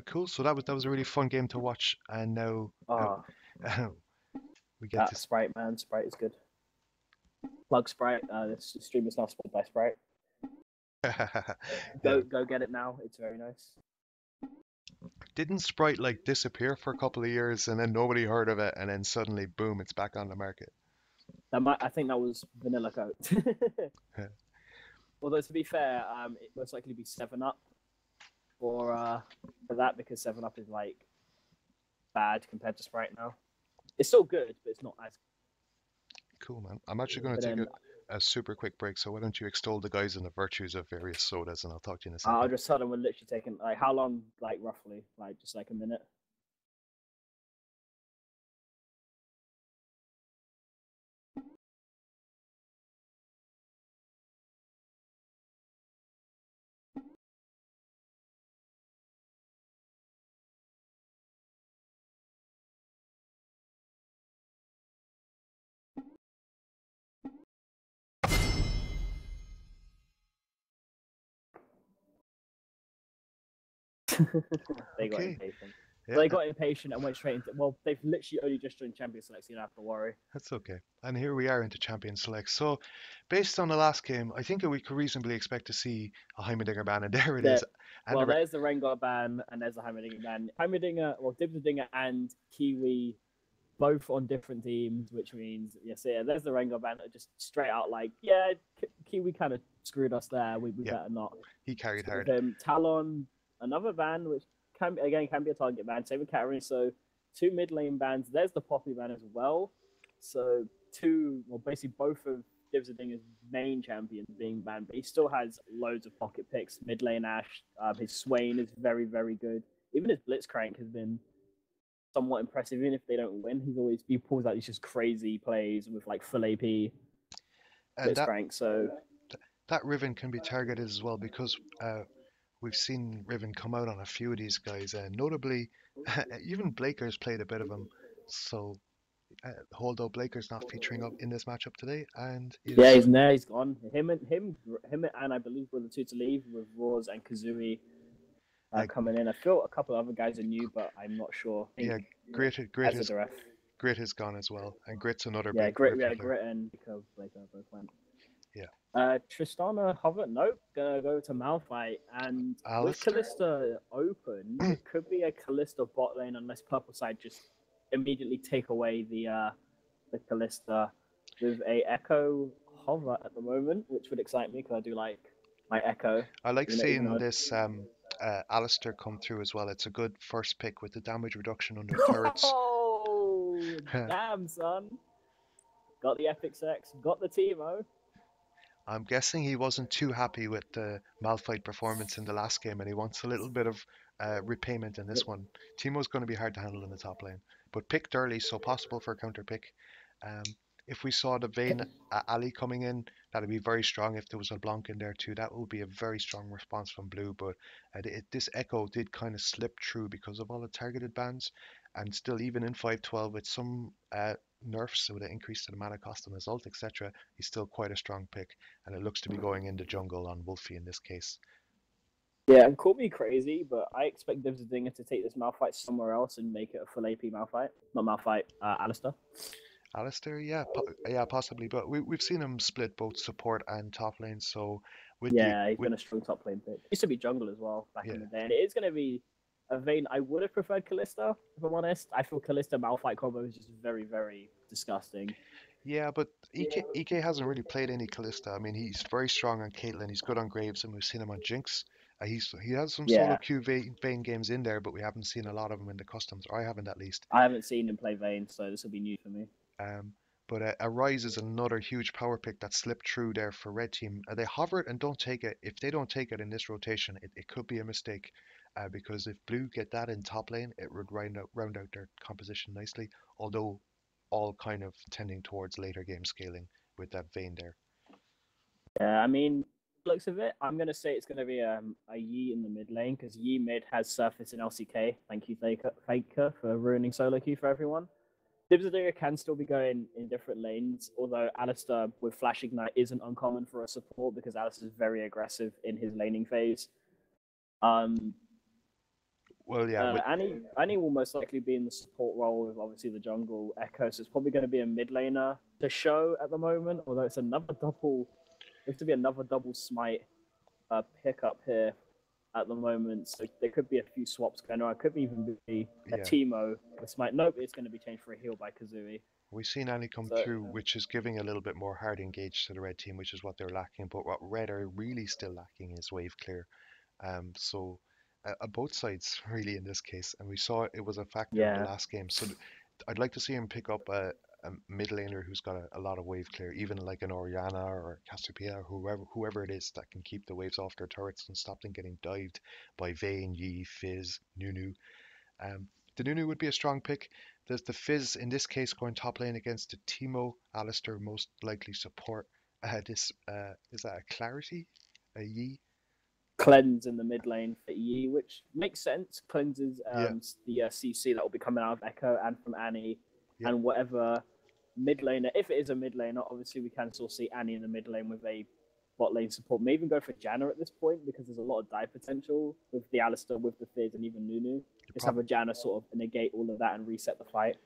Cool. So that was a really fun game to watch, and now Ah, we get that to. Sprite, man. Sprite is good. Plug Sprite. This stream is now sponsored by Sprite. Yeah. Go get it now. It's very nice. Didn't Sprite like disappear for a couple of years and then nobody heard of it and then suddenly boom, it's back on the market. I think that was Vanilla Coke. Although to be fair, it most likely be Seven Up for that because Seven Up is like bad compared to Sprite now. It's still good, but it's not as. Cool, man. I'm actually going But to take then a super quick break, so why don't you extol the guys and the virtues of various sodas, and I'll talk to you in a I'll second. just tell them we're literally taking like how long, like roughly, like just like a minute. They got Okay, impatient. yeah, They got impatient and went straight into. Well, they've literally only just joined Champions Select, so you don't have to worry. that's okay. And here we are into Champion Select. So, based on the last game, I think we could reasonably expect to see a Heimerdinger ban, and there it There, is. And well, there's the Rengar ban and there's the Heimerdinger ban. Heimerdinger, well, Dibbledinger and Kiwi both on different teams, which means yes, yeah. There's the Rengar ban, just straight out like, yeah, Kiwi kind of screwed us there. We yeah, better not. he carried With hard. him, Talon, another ban, which can be a target ban. Same with Katarina. So two mid lane bans. There's the Poppy ban as well. So basically both of Dibbledinger main champions being banned, but he still has loads of pocket picks. Mid lane Ash, his Swain is very, very good. Even his Blitzcrank has been somewhat impressive. Even if they don't win, he pulls out these just crazy plays with like full AP And Blitzcrank. So that Riven can be targeted as well because we've seen Riven come out on a few of these guys, and notably, even Blaker's played a bit of him. So, although Blaker's not featuring up in this matchup today, and yeah, is he's there. He's gone. Him and I believe were the two to leave with Roars and Kazooie uh, coming in. I feel a couple of other guys are new, but I'm not sure. I think yeah, Grit, Grit as a is direct. Grit is gone as well, and Grit's another Yeah, big Grit. Riven Yeah, player. Grit and Blake both went. Yeah, Tristana Hover, nope, gonna go to Malphite. And with Alistair. Kalista open, it could be a Kalista bot lane unless Purple Side just immediately take away the Kalista with a Echo Hover at the moment, which would excite me because I do like my Echo. I like Even seeing though, this Alistair come through as well. It's a good first pick with the damage reduction under turrets. oh damn son, got the epic sex, got the Teemo. I'm guessing he wasn't too happy with the Malphite performance in the last game, and he wants a little bit of repayment in this one. Teemo's going to be hard to handle in the top lane, but picked early, so possible for a counter pick. Um, if we saw the Vayne Ali coming in, that'd be very strong. If there was a Blanc in there too, that would be a very strong response from Blue. But this Echo did kind of slip through because of all the targeted bans, and still even in 512 with some nerfs with an increase to the mana cost and his ult, etc., he's still quite a strong pick, and it looks to be going in the jungle on Wolfie in this case. Yeah, and call me crazy, but I expect Dinger to take this Malphite somewhere else and make it a full AP Malphite. Not Malphite, Alistair. Alistair, yeah, yeah, possibly, but we've seen him split both support and top lane. So Yeah, he's with been a strong top lane pick. He used to be jungle as well back yeah, in the day. And it is going to be a Vayne. I would have preferred Callista, if I'm honest. I feel Callista Malphite combo is just very, very disgusting. yeah, but EK hasn't really played any Kalista. I mean, he's very strong on Caitlyn. He's good on Graves, and we've seen him on Jinx. He has some solo Yeah, queue Vayne games in there, but we haven't seen a lot of them in the customs, or I haven't at least. I haven't seen him play Vayne, so this will be new for me. Um, but Arise is another huge power pick that slipped through there for Red Team. They hover it and don't take it. If they don't take it in this rotation, it could be a mistake. Because if Blue get that in top lane, it would round out their composition nicely. Although all kind of tending towards later game scaling with that Vayne there. Yeah, I mean, looks of it, I'm going to say it's going to be a Yi in the mid lane because Yi mid has Surface and LCK. Thank you, Faker, for ruining solo queue for everyone. Dibbledinger can still be going in different lanes, although Alistair with Flash Ignite isn't uncommon for a support because Alistair is very aggressive in his laning phase. Well, yeah, with Annie will most likely be in the support role with obviously the jungle Echo, so it's probably going to be a mid laner to show at the moment. Although it's another double, there's to be another double smite pickup here at the moment, so there could be a few swaps going on. It could even be a yeah, Teemo with smite. Nope, it's going to be changed for a heal by Kazooie. we've seen Annie come So through, which is giving a little bit more hard engage to the red team, which is what they're lacking. But what red are really still lacking is wave clear. So both sides really in this case, and we saw it was a factor in the yeah, last game. So I'd like to see him pick up a mid laner who's got a lot of wave clear, even like an Oriana or Cassiopeia, whoever it is that can keep the waves off their turrets and stop them getting dived by Vayne, Yi, Fizz, Nunu. Um, the Nunu would be a strong pick. There's the Fizz in this case going top lane against the Teemo. Alistair most likely support. This is that a Clarity, a Yi? cleanse in the mid lane for E, which makes sense. Cleanses Yeah, the CC that will be coming out of Echo and from Annie, yeah. and whatever mid laner. If it is a mid laner, obviously we can still see Annie in the mid lane with a bot lane support. May even go for Janna at this point because there's a lot of dive potential with the Alistair, with the Fizz, and even Nunu. The Just have a problem Janna sort of negate all of that and reset the fight.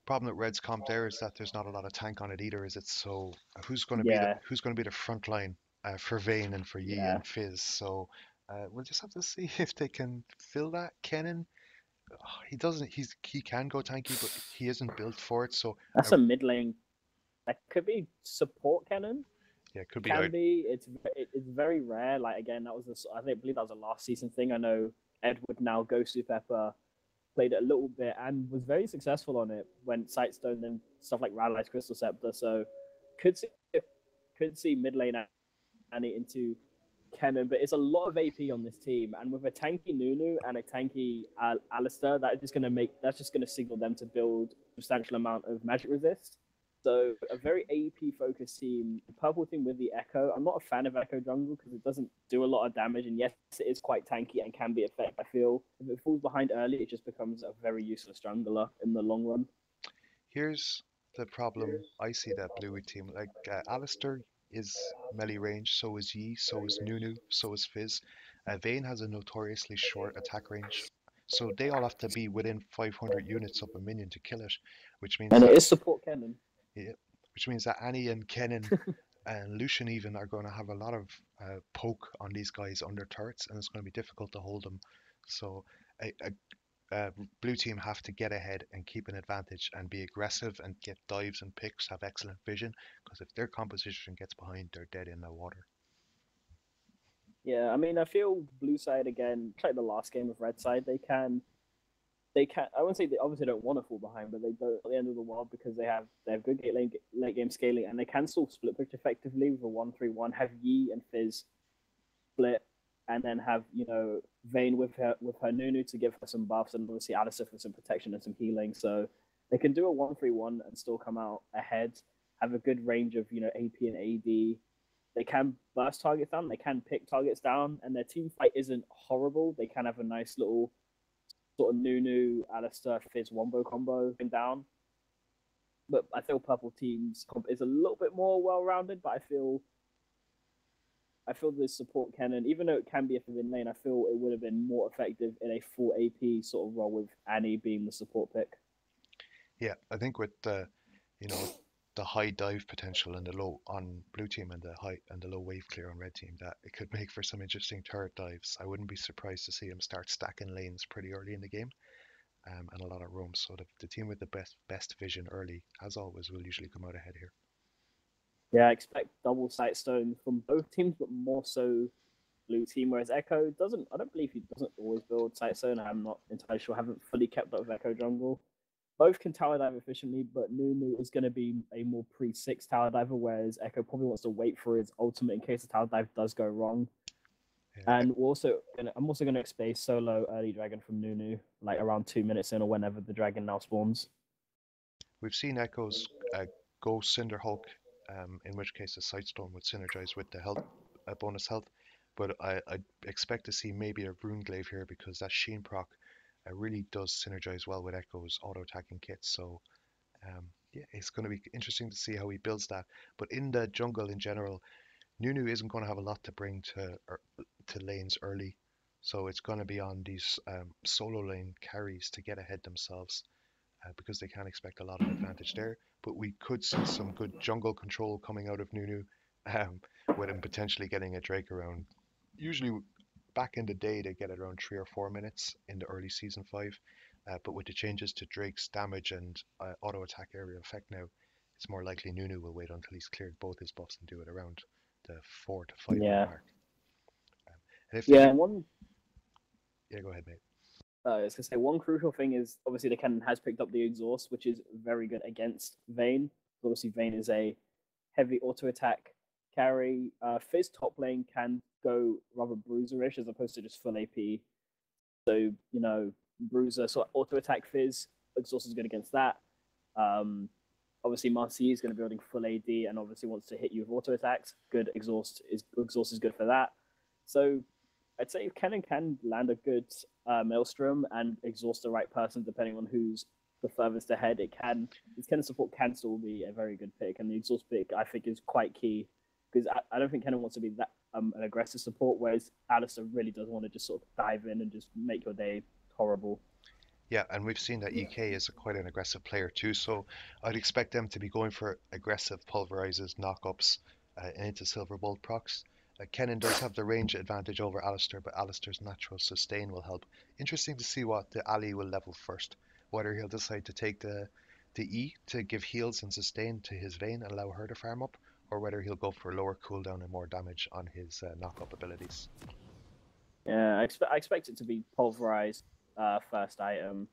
problem with Red's comp there is that there's not a lot of tank on it either. Is it? So Yeah, who's going to be the front line for Vayne and for Yi yeah. and Fizz? So we'll just have to see if they can fill that. Kennen, he doesn't. He can go tanky, but he isn't built for it. So That's a mid lane. That could be support cannon. yeah, it could be Can out. be. It's very rare. Like again, that was I think I believe that was a last season thing. I know Edward now Ghost Pepper played it a little bit and was very successful on it when Sightstone and stuff like Rally's Crystal Scepter. So could see could see mid lane Annie into Kennen, but it's a lot of AP on this team, and with a tanky Nunu and a tanky Alistair, that's just gonna signal them to build a substantial amount of magic resist. So a very AP focused team. The purple team with the Echo. I'm not a fan of Echo Jungle because it doesn't do a lot of damage, and yes, it is quite tanky and can be effective. I feel if it falls behind early, it just becomes a very useless jungler in the long run. Here's the problem I see that Bluey team like Alistair is melee range, so is Yi, so is Nunu, so is Fizz. Vayne has a notoriously short attack range, so they all have to be within 500 units of a minion to kill it, which means And it that is support Kennen. yeah, which means that Annie and Kennen and Lucian even are going to have a lot of poke on these guys under turrets, and it's going to be difficult to hold them. So a blue team have to get ahead and keep an advantage and be aggressive and get dives and picks, have excellent vision, because if their composition gets behind, they're dead in the water. Yeah, I mean, I feel blue side again, like the last game of red side, they can. I wouldn't say they obviously don't want to fall behind, but they don't at the end of the world because they have good late game scaling and they can still split push effectively with a 1-3-1. Have Yi and Fizz split, and then have Vayne with her Nunu to give her some buffs, and obviously Alistair for some protection and some healing. So they can do a 1-3-1 and still come out ahead. Have a good range of AP and AD. They can burst targets down. They can pick targets down, and their team fight isn't horrible. They can have a nice little sort of Nunu, Alistair, Fizz wombo combo down. But I feel purple teams comp is a little bit more well rounded. But I feel the support cannon, even though it can be effective in lane, I feel it would have been more effective in a full AP sort of role with Annie being the support pick. Yeah, I think with you know, the high dive potential and the low on blue team and the high and the low wave clear on red team, that it could make for some interesting turret dives. I wouldn't be surprised to see them start stacking lanes pretty early in the game, and a lot of roam. So the team with the best vision early, as always, will usually come out ahead here. Yeah, I expect double sight stone from both teams, but more so blue team. Whereas Echo doesn't. I don't believe he doesn't always build sight stone. I'm not entirely sure. I haven't fully kept up with Echo jungle. Both can tower dive efficiently, but Nunu is going to be a more pre-6 tower diver, whereas Echo probably wants to wait for his ultimate in case the tower dive does go wrong. Yeah, And I'm also going to expect solo early dragon from Nunu, like around 2 minutes in or whenever the dragon now spawns. we've seen Echoes go Cinder Hulk, in which case the Sightstorm would synergize with the health bonus health. But I expect to see maybe a Rune Glaive here because that Sheen proc really does synergize well with Echo's auto attacking kits. So yeah, it's going to be interesting to see how he builds that. But in the jungle in general, Nunu isn't going to have a lot to bring to lanes early. So it's going to be on these solo lane carries to get ahead themselves because they can't expect a lot of advantage there. But we could see some good jungle control coming out of Nunu, um, with him potentially getting a Drake around. Usually, back in the day, they get it around 3 or 4 minutes in the early season 5. But with the changes to Drake's damage and auto attack area effect now, it's more likely Nunu will wait until he's cleared both his buffs and do it around the 4 to 5 minute Yeah, mark. Um, and if they yeah. get, And one, yeah, go ahead, mate. I was gonna say one crucial thing is obviously the cannon has picked up the exhaust, which is very good against Vayne. Obviously, Vayne is a heavy auto attack carry. Fizz top lane can go rather bruiserish as opposed to just full AP. So bruiser sort of auto attack Fizz. Exhaust is good against that. Um, obviously, Marcy is going to be building full AD and obviously wants to hit you with auto attacks. Good exhaust is good for that. So I'd say if Cannon can land a good Maelstrom and exhaust the right person, depending on who's the furthest ahead, its Cannon support can still be a very good pick, and the exhaust pick I think is quite key because I don't think Cannon wants to be that an aggressive support, whereas Alistair really does want to just sort of dive in and just make your day horrible. Yeah, and we've seen that EK is quite an aggressive player too, so I'd expect them to be going for aggressive pulverizes, knockups, and into Silver Bolt procs. Kennen does have the range advantage over Alistair, but Alistair's natural sustain will help. Interesting to see what the Ali will level first, whether he'll decide to take the E to give heals and sustain to his Vayne and allow her to farm up, or whether he'll go for lower cooldown and more damage on his knock-up abilities. Yeah, I expect it to be pulverized first item,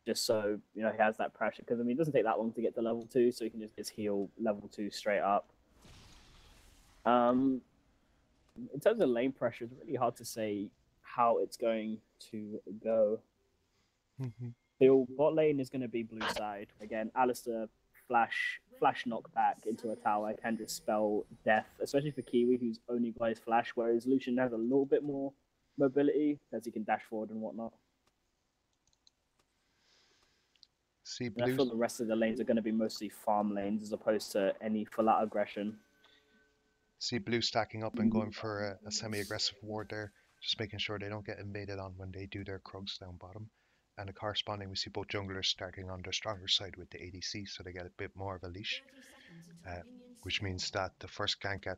just so he has that pressure. Because I mean, it doesn't take that long to get to level 2, so you can just heal level 2 straight up. Um, in terms of lane pressure, it's really hard to say how it's going to go. The bot lane is going to be blue side again. Alistair flash knockback into a tower can just spell death, especially for Kiwi, who's only got his flash, whereas Lucian has a little bit more mobility as he can dash forward and whatnot. See, And I blue feel the rest of the lanes are going to be mostly farm lanes as opposed to any full out aggression. See blue stacking up and going for a semi-aggressive ward there, just making sure they don't get invaded on when they do their Krugs down bottom. And corresponding, we see both junglers starting on their stronger side with the ADC, so they get a bit more of a leash, uh, which means that the first gank at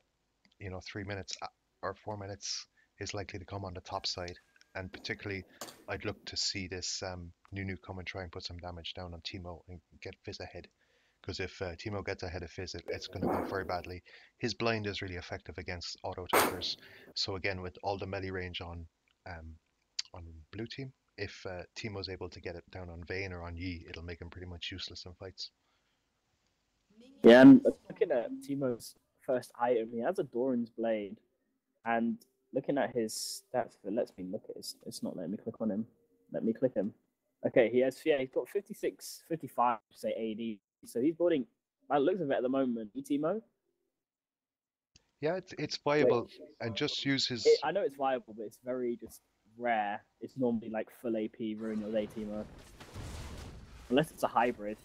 3 minutes or 4 minutes is likely to come on the top side. And particularly, I'd look to see this Nunu come and try and put some damage down on Teemo and get Fizz ahead. Because if Teemo gets ahead of Fizz, it's going to go very badly. His blind is really effective against auto attackers. So again, with all the melee range um, on blue team, if Teemo's able to get it down on Vayne or on Yi, it'll make him pretty much useless in fights. Yeah, and looking at Timo's first item, he has a Doran's blade, and looking at his stats, if it lets me look at his, it's not letting me click on him. Let me click him. Okay, he's got 56, 55, say AD. So he's building, by the looks of it at the moment, Timo. Yeah, it's Wait, viable, and just use his I know it's viable, but it's very just rare. It's normally like full AP ruin your day, Timo. Unless it's a hybrid.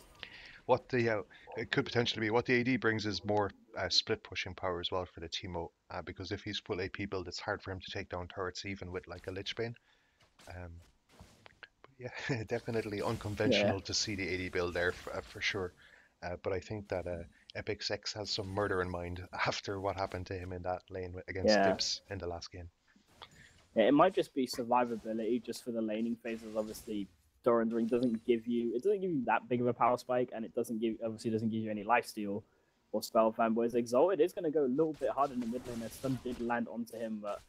what the it could potentially be what the AD brings is more split pushing power as well for the Teemo, because if he's full AP build, it's hard for him to take down turrets even with like a Lich Bane. Um, yeah, definitely Yeah. unconventional to see the AD build there for sure. But I think that Epic Sex has some murder in mind after what happened to him in that lane against Yeah. Dips in the last game. Yeah, it might just be survivability just for the laning phases. Obviously, Doran's Ring doesn't give you that big of a power spike, and it doesn't give you any lifesteal or spell fan. Whereas Exalted is going to go a little bit harder in the mid lane. As stun did land onto him, but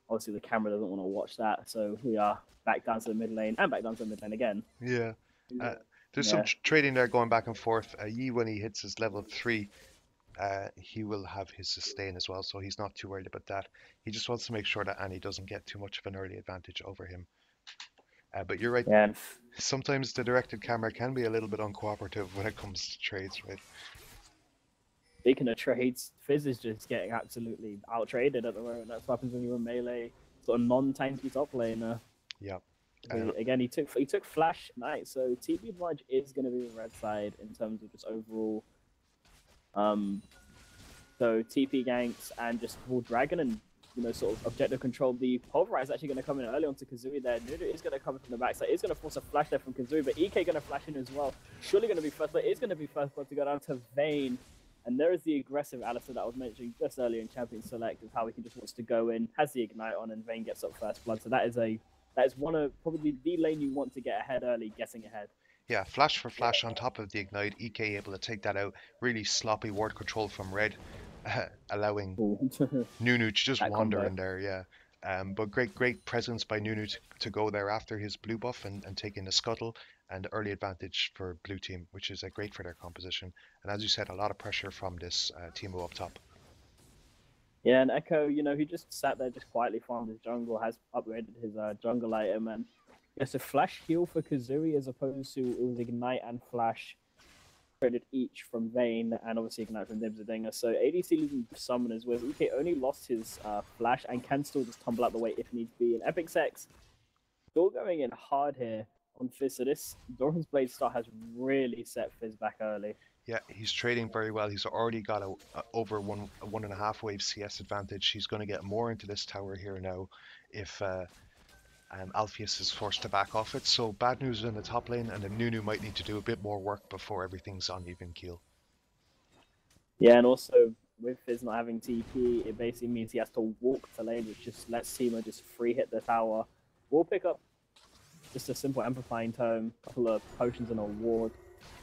obviously the camera doesn't want to watch that. So we are back down to the mid lane and back down to the mid lane again. Yeah. Uh, there's some Yeah, trading there going back and forth. Yi, when he hits his level 3, he will have his sustain as well, so he's not too worried about that. He just wants to make sure that Annie doesn't get too much of an early advantage over him. But you're right, yeah. And sometimes the directed camera can be a little bit uncooperative when it comes to trades, right? speaking of trades, Fizz is just getting absolutely out traded at the moment. That's what happens when you're a melee sort of non-tanky top laner. Yeah. And Again, he took Flash Knight, so TP advantage is going to be the red side in terms of just overall. Um, so TP ganks and just Wall Dragon and sort of objective control. The Pulverize is actually going to come in early onto Kazooie there. Nunu is going to come in from the backside. It's going to force a flash there from Kazooie, but EK going to flash in as well. Surely going to be first, but it's going to be first blood to go down to Vayne. And there is the aggressive Alistair that I was mentioning just earlier in Champion Select, of how he just wants to go in, has the Ignite on, and Vayne gets up first blood. So that is one of probably the lane you want to get ahead early, getting ahead. Yeah, flash for flash on top of the ignite. EK able to take that out. Really sloppy ward control from Red, allowing Nunu to just That wander combo. in there. Yeah, but great presence by Nunu to go there after his blue buff and taking the scuttle and early advantage for blue team, which is great for their composition. And as you said, a lot of pressure from this Teemo up top. Yeah, and Echo, he just sat there, just quietly farmed his jungle, has upgraded his jungle item, and it's a flash heal for Kazooie as opposed to it was Ignite and Flash credit each from Vayne and obviously Ignite from Dibsadinger. So ADC losing Summoners, whereas EK only lost his Flash and can still just tumble out the way if needs be. And Epic Sex still going in hard here on Fizz. So this Doran's Blade start has really set Fizz back early. Yeah, he's trading very well. He's already got a over 1.5 wave CS advantage. He's going to get more into this tower here now if Alpheus is forced to back off it. So bad news in the top lane, and then Nunu might need to do a bit more work before everything's on even keel. Yeah, and also with Fizz not having TP, it basically means he has to walk to lane, which just lets Teemo just free hit the tower. We'll pick up just a simple amplifying tome, a couple of potions and a ward.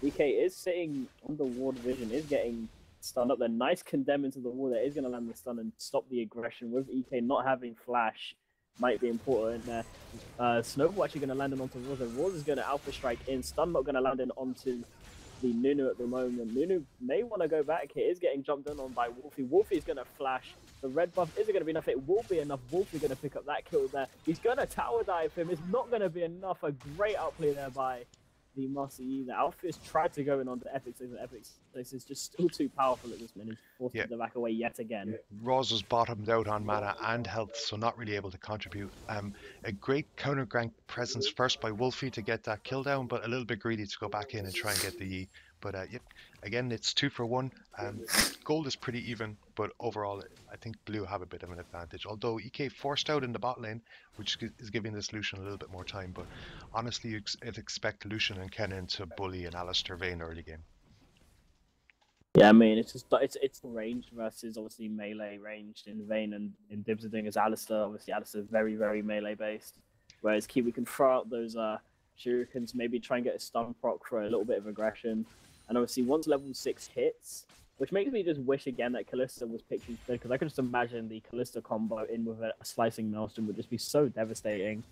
DK is sitting on the ward vision, is getting stunned up there. Nice condemn into the wall there, is going to land the stun and stop the aggression. With EK not having flash, might be important there. Snowball actually going to land in onto Roz, and Roz is going to alpha strike in. Stun not going to land in onto the Nunu at the moment. Nunu may want to go back here, is getting jumped in on by Wolfie. Wolfie's going to flash. The red buff isn't going to be enough. It will be enough. Wolfie going to pick up that kill there. He's going to tower dive him. It's not going to be enough. A great outplay there by the Mussy. The Alpheus tried to go in onto Epic Six, and Epic Six is just still too powerful at this minute. Forced to back away yet again. Roz was bottomed out on mana and health, so not really able to contribute. A great counter gank presence first by Wolfie to get that kill down, but a little bit greedy to go back in and try and get the Yi. But yep, again, it's 2 for 1. Gold is pretty even, but overall, I think blue have a bit of an advantage. Although EK forced out in the bot lane, which is giving this Lucian a little bit more time. But honestly, you'd expect Lucian and Kennen to bully an Alistair Vayne early game. Yeah, I mean, it's just it's ranged versus obviously melee ranged in Vayne, and in Dibsadinger Alistair. Obviously, Alistair is very, very melee based, whereas Kiwi can throw out those shurikens, maybe try and get a stun proc for a little bit of aggression. And obviously, once level 6 hits, which makes me just wish again that Kalista was picked instead, because I could just imagine the Kalista combo in with a slicing Maelstrom would just be so devastating.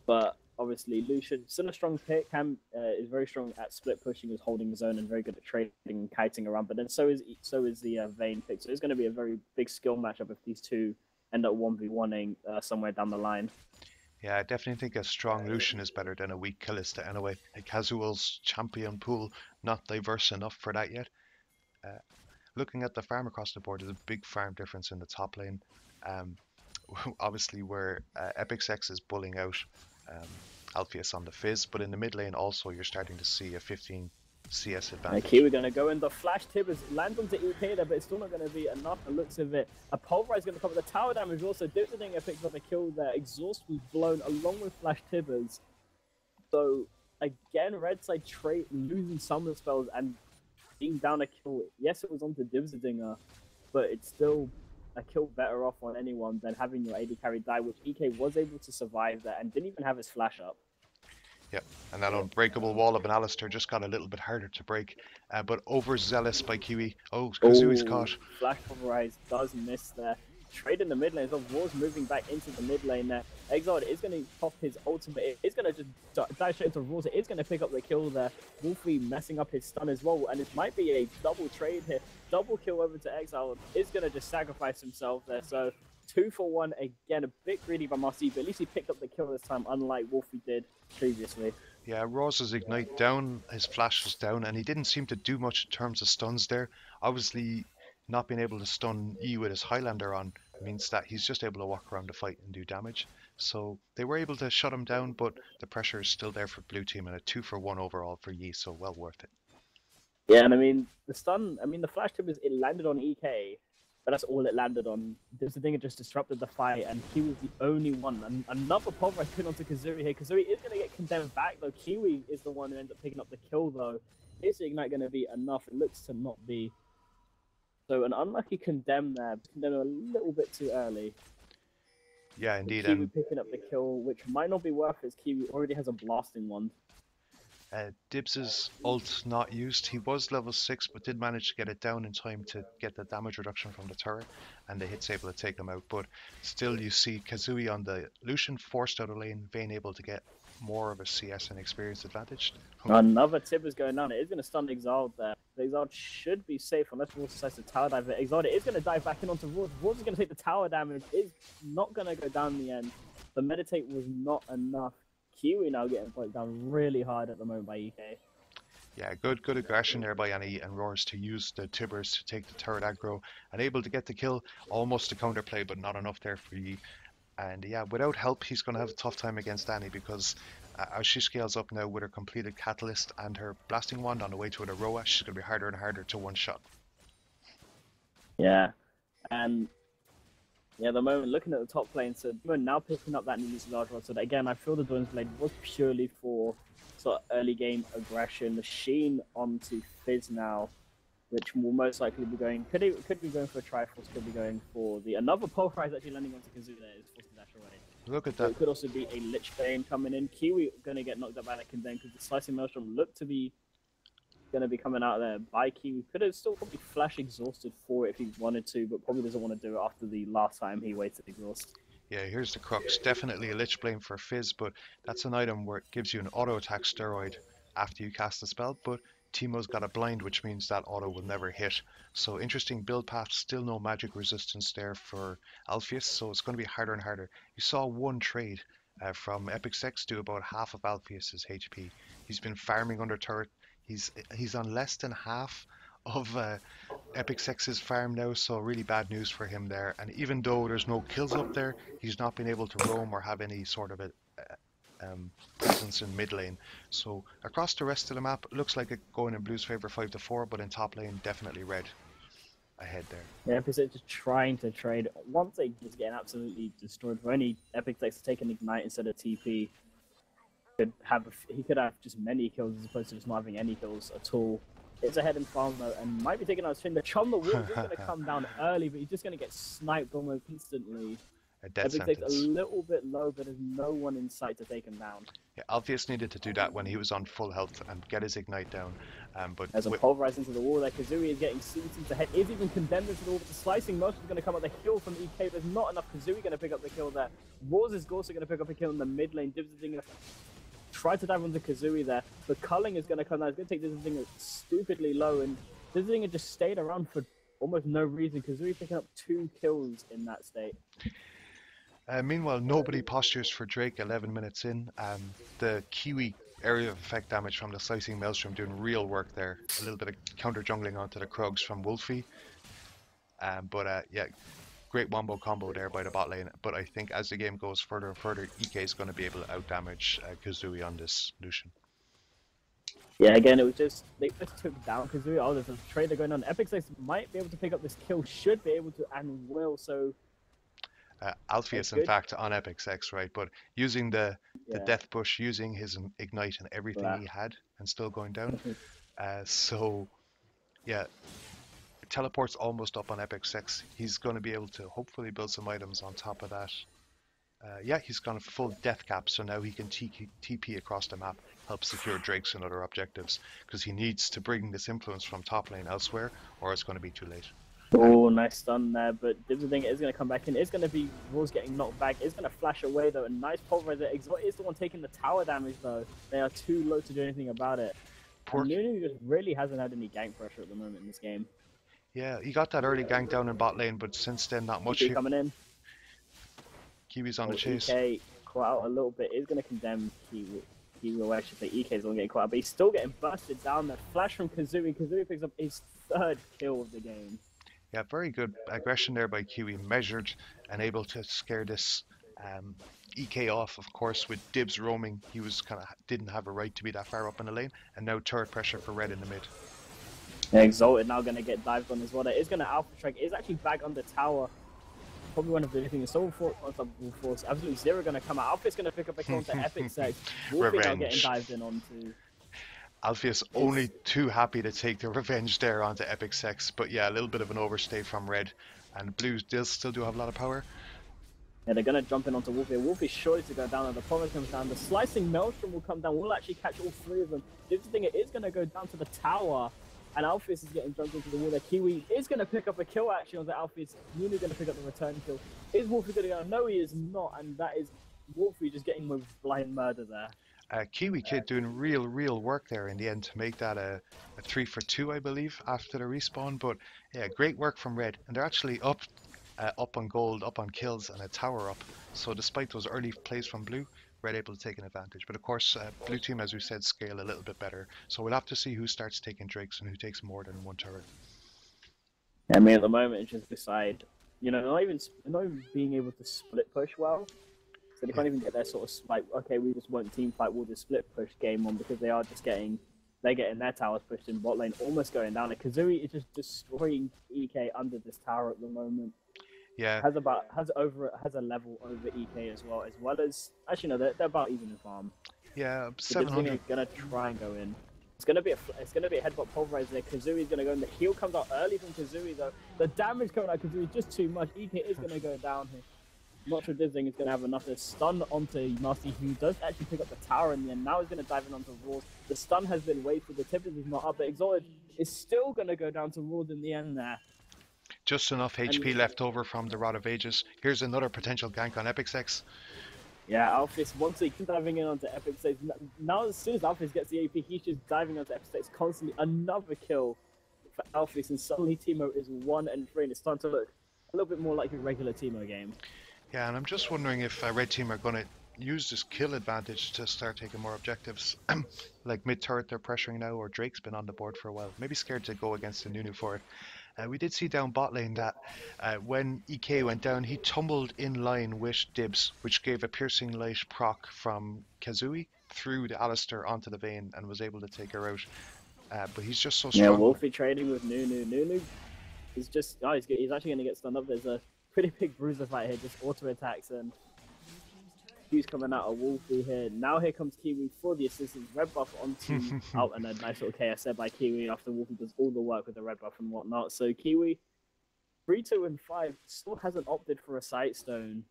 But obviously, Lucian, still a strong pick, is very strong at split pushing, is holding his own, and very good at trading and kiting around. But then so is the Vayne pick. So it's going to be a very big skill matchup if these two end up 1v1ing somewhere down the line. Yeah, I definitely think a strong Lucian is better than a weak Kalista anyway. A casual's champion pool not diverse enough for that yet. Looking at the farm across the board, there's a big farm difference in the top lane. Obviously, where Epic Sex is bullying out Alpheus on the Fizz, but in the mid lane also you're starting to see a 15 CS advantage. Okay, we're going to go in. The flash tibbers land onto EK there, but it's still not going to be enough. The looks of it. A Pulverize is going to cover the tower damage also. Dibsadinger picks up a kill there. Exhaust was blown along with flash tibbers. So again, red side trait losing summon spells and being down a kill. Yes, it was onto Dibsadinger, but it's still a kill better off on anyone than having your AD carry die, which EK was able to survive that and didn't even have his flash up. Yep, and that unbreakable wall of an Alistair just got a little bit harder to break, but overzealous by Kiwi. Oh, Kazooie's caught. Flash Pulverize does miss there. Trade in the mid lane, so War's moving back into the mid lane there. Exiled is going to pop his ultimate. It's going to just dive straight into Raws. It is going to pick up the kill there. Wolfie messing up his stun as well, and it might be a double trade here. Double kill over to Exiled. Is going to just sacrifice himself there. So 2 for 1 again, a bit greedy by Marcy, but at least he picked up the kill this time, unlike Wolfie did previously. Yeah, Rose's ignite down, his flash was down, and he didn't seem to do much in terms of stuns there. Obviously, not being able to stun E with his Highlander on means that he's just able to walk around the fight and do damage. So they were able to shut him down, but the pressure is still there for blue team, and a 2 for 1 overall for Yi, so well worth it. Yeah, and I mean, the flash tip it landed on EK, but that's all it landed on. This thing it just disrupted the fight, and he was the only one. And another pulverize put onto Kazuri here. Kazuri is going to get condemned back, though. Kiwi is the one who ends up picking up the kill, though. Is the ignite going to be enough? It looks to not be. So an unlucky condemn there, condemn a little bit too early. Yeah, indeed. Kiwi And picking up the kill, which might not be worth it. Kiwi already has a blasting one. Dibs's ult not used. He was level 6, but did manage to get it down in time to get the damage reduction from the turret, and the hit's able to take him out. But still, you see Kazui on the Lucian forced out of lane, Vayne able to get more of a CS and experience advantage. Another tip is going down. It is going to stun Exiled there. The Exiled should be safe unless Raws decides to tower dive it. Exiled is going to dive back in onto Raws. Raws is going to take the tower damage. Is not going to go down in the end. The meditate was not enough. Kiwi now getting put down really hard at the moment by EK. Yeah, good aggression there by Annie and Roars to use the Tibbers to take the turret aggro and able to get the kill, almost a counterplay, but not enough there for Yi. And yeah, without help, he's going to have a tough time against Annie because as she scales up now with her completed Catalyst and her Blasting Wand on the way to an Aroa, she's going to be harder and harder to one-shot. Yeah, and yeah, the moment looking at the top lane, so we're now picking up that new large rod. So that, again, I feel the Dawn's Blade was purely for sort of early game aggression. The Sheen onto Fizz now, which will most likely be going. Could be going for a Triforce. Could be going for the another Pulverize actually landing onto Kazoo. There is forced to dash away. Look at So that. it could also be a Lich Bane coming in. Kiwi going to get knocked out by that Condemn because the Slicing Maelstrom looked to be going to be coming out there by Kiwi. Could have still probably flash exhausted for it if he wanted to, but probably doesn't want to do it after the last time he waited exhaust. Yeah, here's the crux. Definitely a Lich Blade for Fizz, but that's an item where it gives you an auto attack steroid after you cast the spell, but Teemo's got a blind, which means that auto will never hit. So interesting build path, still no magic resistance there for Alpheus, so it's going to be harder and harder. You saw one trade from Epic Sex do about half of Alpheus's HP. He's been farming under turret. He's on less than half of Epic Sex's farm now, so really bad news for him there. And even though there's no kills up there, he's not been able to roam or have any sort of a presence in mid lane. So across the rest of the map, it looks like it going in Blue's favor 5-4, but in top lane, definitely red ahead there. Yeah, because they're just trying to trade. Once they just get absolutely destroyed, for any Epic Sex to take an Ignite instead of TP, he could have just many kills as opposed to just not having any kills at all. It's ahead in farm though, and might be taking out his fin. The Chumba Wall is going to come down early, but he's just going to get sniped almost instantly. A death Epic sentence. Sex a little bit low, but there's no one in sight to take him down. Yeah, Alpheus needed to do that when he was on full health and get his Ignite down. But There's a pulverize into the wall there. Kazooie is getting seated ahead. Is even condemned into the wall, but the slicing motion is going to come up the hill from EK. There's not enough. Kazooie going to pick up the kill there. Wars is also going to pick up a kill in the mid lane. Divs try to dive onto Kazooie there. The culling is going to come down. It's going to take this thing stupidly low, and this thing just stayed around for almost no reason. Kazooie picking up 2 kills in that state. Meanwhile, nobody postures for Drake 11 minutes in. The Kiwi area of effect damage from the Slicing Maelstrom doing real work there. A little bit of counter jungling onto the Krugs from Wolfie. Yeah, great wombo combo there by the bot lane. But I think as the game goes further and further, EK is going to be able to outdamage Kazooie on this Lucian. Yeah, again, it was just, they just took down Kazooie. Oh, there's a trader going on. Epic Sex might be able to pick up this kill, should be able to, and will, so... Alpheus, in fact, on Epic Sex, right? But using the Death Push, using his Ignite and everything he had, and still going down. So, yeah, teleport's almost up on Epic Sex. He's going to be able to hopefully build some items on top of that. Yeah, he's gone full death cap, so now he can TP across the map, help secure Drakes and other objectives, because he needs to bring this influence from top lane elsewhere, or it's going to be too late. Oh, nice stun there, but the thing is going to come back in. It's going to be Raws getting knocked back. It's going to flash away, though. A nice pulverizer. Exalt is the one taking the tower damage, though. They are too low to do anything about it. Nunu just really hasn't had any gank pressure at the moment in this game. Yeah, he got that early gank down in bot lane, but since then, not much. Coming in. Kiwi's on the chase. EK caught out a little bit. Is going to condemn Kiwi. Kiwi will actually say EK's the one getting caught out, but he's still getting busted down there. Flash from Kazooie. Kazooie picks up his 3rd kill of the game. Yeah, very good aggression there by Kiwi, measured and able to scare this EK off. Of course, with Dibs roaming, he was didn't have a right to be that far up in the lane, and now turret pressure for red in the mid. Yeah, Exalted now going to get dived on as well. It is going to Alpha Strike. It is actually back on the tower. Probably one of the things. So Unstoppable Force. Absolute Zero going to come out. Alpha's going to pick up a kill onto Epic Sex. Wolfie now getting Revenge. dived in onto. Alpheus It's only too happy to take the revenge there onto Epic Sex, but yeah, a little bit of an overstay from Red. And Blues still do have a lot of power. Yeah, they're going to jump in onto Wolfie. Wolfie's sure to go down, and the promise comes down. The slicing Maelstrom will come down. We'll actually catch all three of them. The thing, it is going to go down to the tower, and Alpheus is getting jumped into the wall there. Kiwi is going to pick up a kill actually on the Alpheus. Nunu going to pick up the return kill. Is Wolfie going to go? No, he is not, and that is Wolfie just getting with blind murder there. Kiwi Kid doing real work there in the end to make that a 3 for 2, I believe, after the respawn. But yeah, great work from Red, and they're actually up on gold, up on kills, and a tower up. So despite those early plays from Blue, Red able to take an advantage. But of course, Blue team, as we said, scale a little bit better. So we'll have to see who starts taking Drakes and who takes more than one turret. I mean, at the moment, it's just decide, not even being able to split push well. So they can't even get their sort of like, okay, we just won't team fight, we'll just split push game on, because they are just getting their towers pushed in bot lane, almost going down. And Kazooie is just destroying EK under this tower at the moment. Yeah. Has a level over EK as well as actually no, they're about even in farm. Yeah, So 700. gonna try and go in. It's gonna be a headbutt pulverizer there. Kazooie's gonna go in. The heal comes out early from Kazooie though. The damage coming out of Kazooie is just too much. EK is gonna go down here. Not sure Dizzing is going to have enough to stun onto Nasty, who does actually pick up the tower in the end. Now he's going to dive in onto Rawls. The stun has been wasted. The Tempest is not up, but Exalted is still going to go down to Rawls in the end there. Just enough HP left over from the Rod of Ages. Here's another potential gank on Epic Sex. Yeah, Alphys, once he keeps diving in onto Epic Sex, now as soon as Alphys gets the AP, he's just diving onto Epic Sex constantly. Another kill for Alphys, and suddenly Teemo is 1-3, and it's starting to look a little bit more like a regular Teemo game. Yeah, and I'm just wondering if Red Team are going to use this kill advantage to start taking more objectives. Like mid-turret they're pressuring now, or Drake's been on the board for a while. Maybe scared to go against the Nunu for it. We did see down bot lane that when EK went down, he tumbled in line with Dibs, which gave a piercing light proc from Kazooie through the Alistair onto the Vayne and was able to take her out. But he's just so strong. Yeah, Wolfie trading with Nunu. Nunu is just, he's actually going to get stunned up. There's a pretty big bruiser fight here, just auto attacks, and Q's coming out of Wolfie here. Now here comes Kiwi for the assistance. Red buff onto out, and a nice little KS by Kiwi after Wolfie does all the work with the red buff and whatnot. So Kiwi, 3, 2, and 5 still hasn't opted for a sight stone.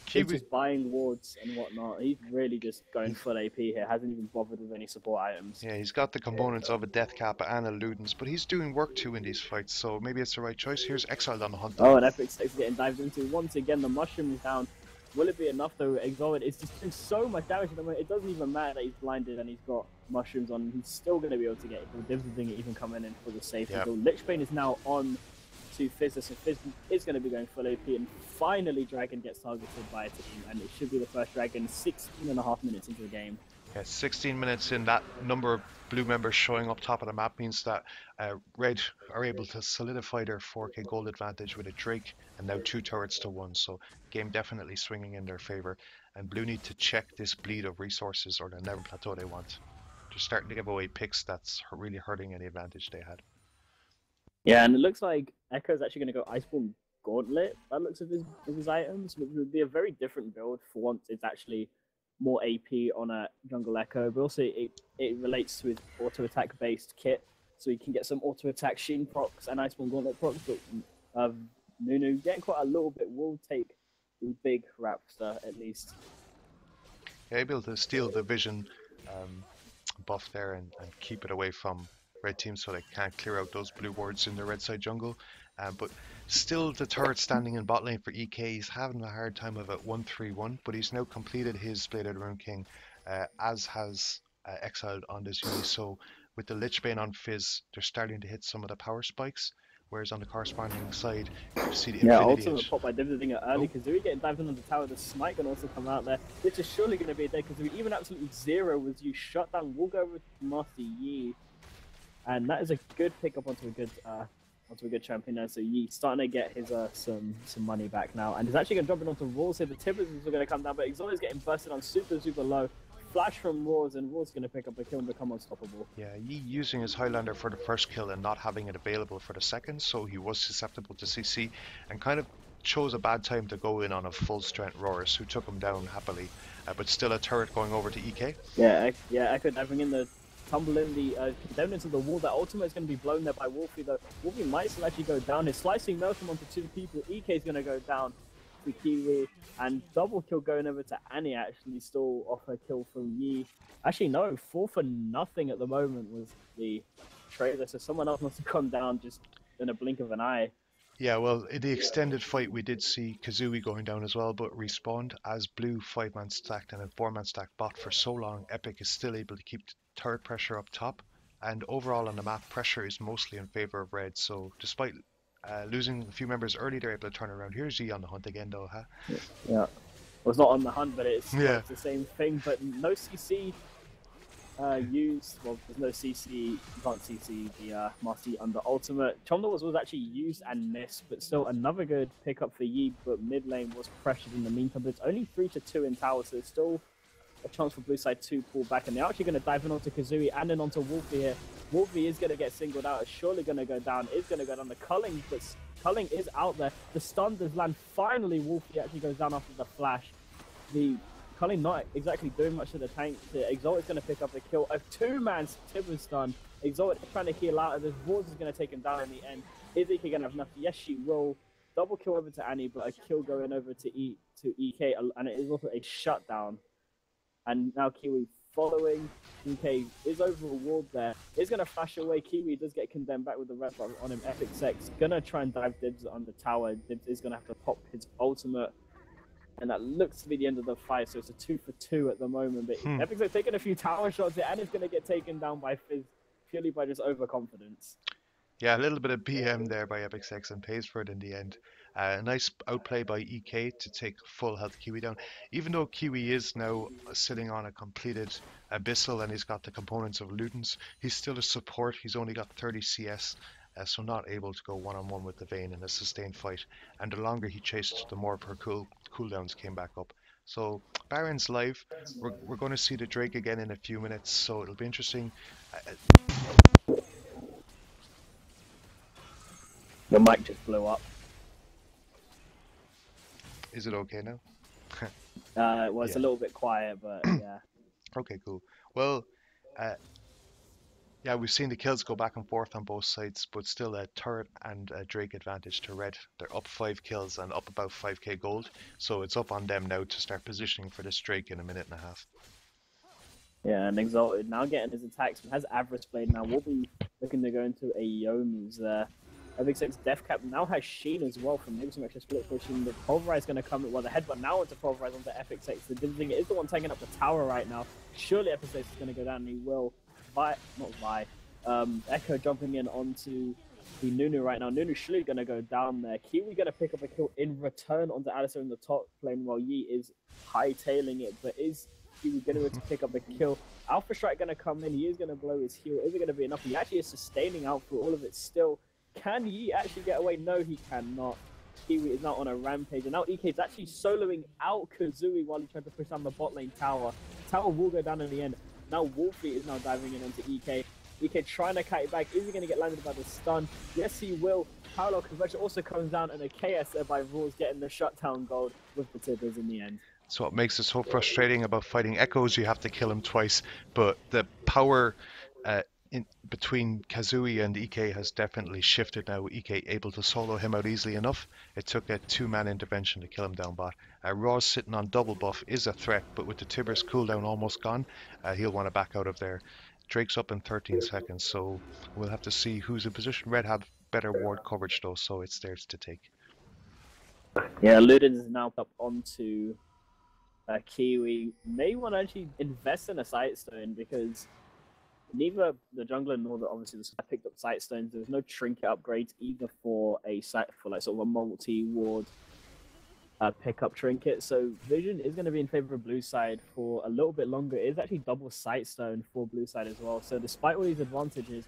He's just buying wards and whatnot. He's really just going full AP here. Hasn't even bothered with any support items. Yeah, he's got the components of a Death Kappa and a Ludens, but he's doing work too in these fights, so maybe it's the right choice. Here's Exiled on the hunt. Oh, and Epic Sex getting dived into. Once again, the mushroom is down. Will it be enough though? Exalted is just doing so much damage at the moment. It doesn't even matter that he's blinded and he's got mushrooms on. He's still going to be able to get it. The Divs thing even coming in for the safe. Yep. Lichbane is now on to Fizz, so Fizz is going to be going full AP, and finally Dragon gets targeted by a team, and it should be the first Dragon 16.5 minutes into the game. Yeah, 16 minutes in, that number of blue members showing up top of the map means that Red are able to solidify their 4k gold advantage with a Drake and now 2 turrets to 1, so game definitely swinging in their favour, and blue need to check this bleed of resources or they'll never plateau they want. They're starting to give away picks that's really hurting any advantage they had. Yeah, and it looks like Echo's actually going to go Iceborne Gauntlet, that looks of his items, which would be a very different build for once it's actually more AP on a Jungle Echo, but also it relates to his auto attack based kit, so you can get some auto attack Sheen procs and Iceborne Gauntlet procs, but Nunu getting quite a little bit will take the big Raptor at least. Yeah, able to steal the vision buff there and keep it away from red team so they can't clear out those blue wards in the red side jungle. But still the turret standing in bot lane for EK. He's having a hard time of it 1-3-1, but he's now completed his Bladed Rune King, as has Exiled on this unit. So with the Lichbane on Fizz, they're starting to hit some of the power spikes, whereas on the corresponding side, you see the Infinity ultimate pop by Dividing it early. Kazooie getting dived in on the tower. The smite can also come out there, which is surely going to be a dead Kazooie. Even absolutely zero was you shut down. We'll go with Master Yi, and that is a good pickup onto a good champion there. So Yi starting to get his some money back now, and he's actually going to drop it onto Rawls here. The Timbers are going to come down, but Exotic is getting busted on super low. flash from Roars, and Roars going to pick up a kill and become unstoppable. Yeah, Yi using his Highlander for the first kill and not having it available for the second, so he was susceptible to CC and kind of chose a bad time to go in on a full strength Roars, who took him down happily, but still a turret going over to EK. Yeah, Echo diving in the tumble in the down into the wall. That ultimate is going to be blown there by Wolfie though. Wolfie might still actually go down. His slicing Malcolm onto two people. EK is going to go down to Kiwi, and double kill going over to Annie actually still off her kill from Yi. Actually no, 4 for nothing at the moment was the trailer, so someone else must have gone down just in a blink of an eye. Yeah, well, in the extended fight we did see Kazooie going down as well, but respawned as blue 5-man stacked and a 4-man stacked bot for so long. Epic is still able to keep turret pressure up top, and overall on the map pressure is mostly in favor of red, so despite losing a few members early, they're able to turn around. Here's Yi on the hunt again though, huh? Yeah. Well, it's not on the hunt, but it's, Yeah. it's the same thing. But no CC used. Well, there's no CC. You can't CC the Marcy under ultimate. Chomdor was actually used and missed, but still another good pickup for Yi. But mid lane was pressured in the meantime. But it's only 3-2 in tower, so it's still a chance for blue side to pull back. And they're actually going to dive in onto Kazooie and then onto Wolfie here. Wolfie is going to get singled out. It's surely going to go down. Is going to go down. The culling, but culling is out there. The stun does land. Finally, Wolfie actually goes down after the flash. The culling not exactly doing much to the tank. Exalt is going to pick up the kill. A 2-man Tibber stun. Exalt is trying to heal out of this. Wars is going to take him down in the end. Is Ike going to have enough? Yes, she will. Double kill over to Annie, but a kill going over to EK, and it is also a shutdown. And now Kiwi following. EK is over a ward there. Is going to flash away. Kiwi does get condemned back with the red bar on him. Epic Sex going to try and dive Dibs on the tower. Dibs is going to have to pop his ultimate. And that looks to be the end of the fight. So it's a 2-for-2 at the moment. But Epic Sex taking a few tower shots here, and it's going to get taken down by Fizz purely by just overconfidence. Yeah, a little bit of BM there by Epic Sex and pays for it in the end. A nice outplay by EK to take full health Kiwi down. Even though Kiwi is now sitting on a completed Abyssal and he's got the components of Ludens, he's still a support. He's only got 30 CS, so not able to go one-on-one with the Vayne in a sustained fight. And the longer he chased, the more per cooldowns came back up. So Baron's live. We're going to see the Drake again in a few minutes, so it'll be interesting. The mic just blew up. Is it okay now? Well, it's a little bit quiet, but yeah. Okay, cool. Well, yeah, we've seen the kills go back and forth on both sides, but still a turret and a Drake advantage to red. They're up 5 kills and up about 5k gold, so it's up on them now to start positioning for this Drake in a minute and a half. Yeah, and Exalted now getting his attacks, has Avarice Blade now. We'll be looking to go into a Yomu's there. Epic Sex Death Cap now has Sheen as well from maybe some extra split pushing. The Pulverize going to come, well, the headbutt now onto Pulverize onto Epic Sex. The thing is the one taking up the tower right now. Surely Epic Sex is going to go down and he will. Echo jumping in onto the Nunu right now. Nunu surely going to go down there. Kiwi going to pick up a kill in return onto Alistair in the top lane while Yi is hightailing it. But is Kiwi going to pick up a kill? Alpha Strike going to come in. He is going to blow his heal. Is it going to be enough? He actually is sustaining out for all of it still. Can Yi actually get away? No, he cannot. Kiwi is now on a rampage, and now EK is actually soloing out Kazooie while he tried to push down the bot lane tower. Tower will go down in the end. Now Wolfie is now diving in onto EK. EK trying to kite it back. Is he going to get landed by the stun? Yes, he will. Parallel conversion also comes down, and a KS there by Rules getting the shutdown gold with the Tibbers in the end. So what makes it so frustrating about fighting Echoes, you have to kill him twice, but the power in between Kazooie and EK has definitely shifted now. EK able to solo him out easily enough. It took a 2-man intervention to kill him down bot. Raw's sitting on double buff is a threat, but with the Tibbers cooldown almost gone, he'll want to back out of there. Drake's up in 13 seconds, so we'll have to see who's in position. Red have better ward coverage though, so it's theirs to take. Yeah, Ludens is now up onto Kiwi. May want to actually invest in a Sightstone because neither the jungler nor obviously the sky picked up Sightstones. There was no trinket upgrades either for a site for like sort of a multi-ward pickup trinket. So Vision is going to be in favor of blue side for a little bit longer. It is actually double Sightstone for blue side as well. So despite all these advantages,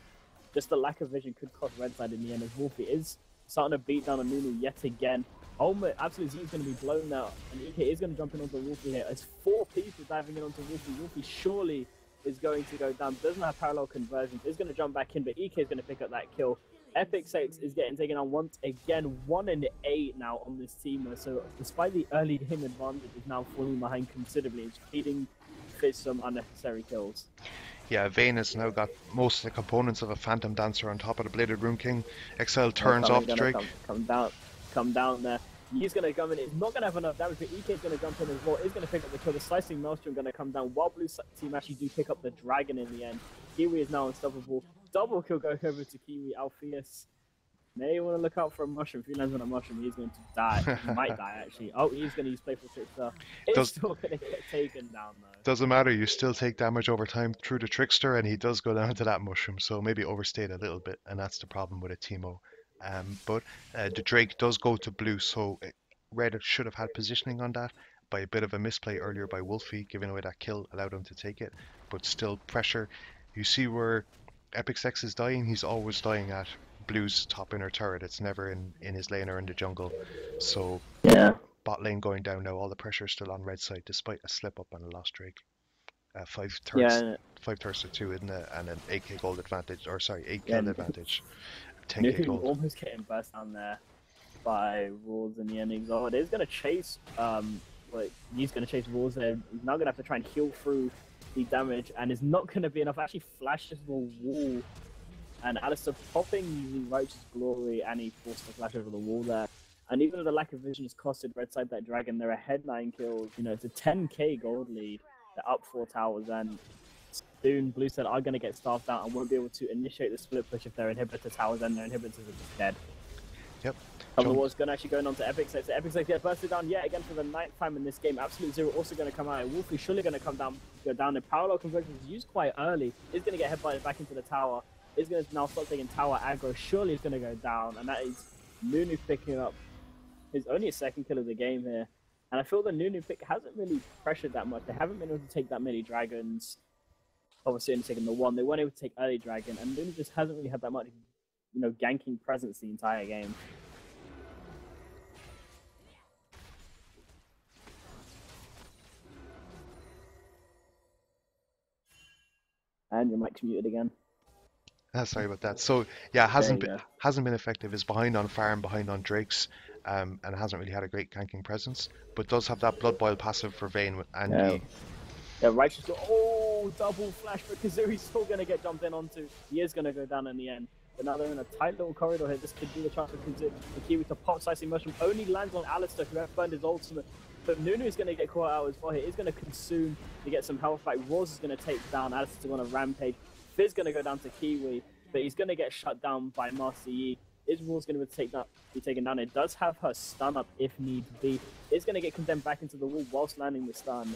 just the lack of vision could cost red side in the end, as Wolfie is starting to beat down on Nunu yet again. Ultimate Absolute Z is going to be blown out, and EK is going to jump in onto Wolfie here. It's 4 people diving in onto Wolfie. Wolfie surely is going to go down. Doesn't have parallel conversions. Is going to jump back in, but EK is going to pick up that kill. Epic Saints is getting taken on once again. 1-8 now on this team. So despite the early game advantage, is now falling behind considerably. It's feeding Fizz some unnecessary kills. Yeah, Vayne has now got most of the components of a Phantom Dancer on top of the Bladed Rune King. Excel turns off the Drake. Come down there. He's going to come in. He's not going to have enough damage, but EK is going to jump in as well. He's going to pick up the kill. The Slicing Maelstrom going to come down, while Blue team actually do pick up the Dragon in the end. Kiwi is now unstoppable. Double kill going over to Kiwi. Alpheus may want to look out for a mushroom. If he lands on a mushroom, he's going to die. He might die, actually. Oh, he's going to use Playful Trickster. He's still going to get taken down, though. Doesn't matter, you still take damage over time through the Trickster, and he does go down to that mushroom, so maybe overstayed a little bit, and that's the problem with a Teemo. But the Drake does go to blue, so Red should have had positioning on that. By a bit of a misplay earlier by Wolfie, giving away that kill allowed him to take it, but still pressure. You see where Epic Sex is dying, he's always dying at Blue's top inner turret. It's never in his lane or in the jungle. So yeah, bot lane going down now, all the pressure is still on red side despite a slip up and a lost Drake. 5 turrets, yeah. 5 turrets to 2 in it, and an 8k gold advantage, or sorry, 8 kill advantage. 10k Nuhu gold. almost getting burst down there by Rawls in the end. Exalt is going to chase, like, he's going to chase Rawls there. He's now going to have to try and heal through the damage, and it's not going to be enough. Actually flashes the wall, and Alistair popping using Righteous Glory, and he forced the flash over the wall there. And even though the lack of vision has costed Red side that Dragon, they're ahead 9 kills. You know, it's a 10k gold lead. They're up 4 towers, and soon Blue side are going to get starved out and won't be able to initiate the split push if their inhibitor towers and their inhibitors are just dead. Yep. The war's going to actually going on to Epic Sex. Epic Sex get bursted down yet again for the 9th time in this game. Absolute Zero also going to come out. Wolfie surely going to go down. The parallel conversion is used quite early. Is going to get headbutted back into the tower. Is going to now start taking tower aggro. Surely is going to go down, and that is Nunu picking up his only 2nd kill of the game here. And I feel the Nunu pick hasn't really pressured that much. They haven't been able to take that many dragons. Obviously only taking the 1. They weren't able to take early dragon, and Nunu just hasn't really had that much, you know, ganking presence the entire game. And your mic's muted again. Sorry about that. So yeah, hasn't been effective. Is behind on farm, behind on Drakes, and hasn't really had a great ganking presence. But does have that Blood Boil passive for Vayne and yeah, Righteous. Oh, double flash for Kazooie's still going to get jumped in onto. He is going to go down in the end. But now they're in a tight little corridor here. This could be the chance for Kiwi to pop Slicing Mushroom. Only lands on Alistair, who has burned his ultimate. But Nunu is going to get caught out as well here. He's going to consume to get some health back. Roz is going to take down Alistair on a rampage. Fizz going to go down to Kiwi, but he's going to get shut down by Master Yi. Is Roz going to be taken down? It does have her stun up if need be. It's going to get condemned back into the wall whilst landing the stun.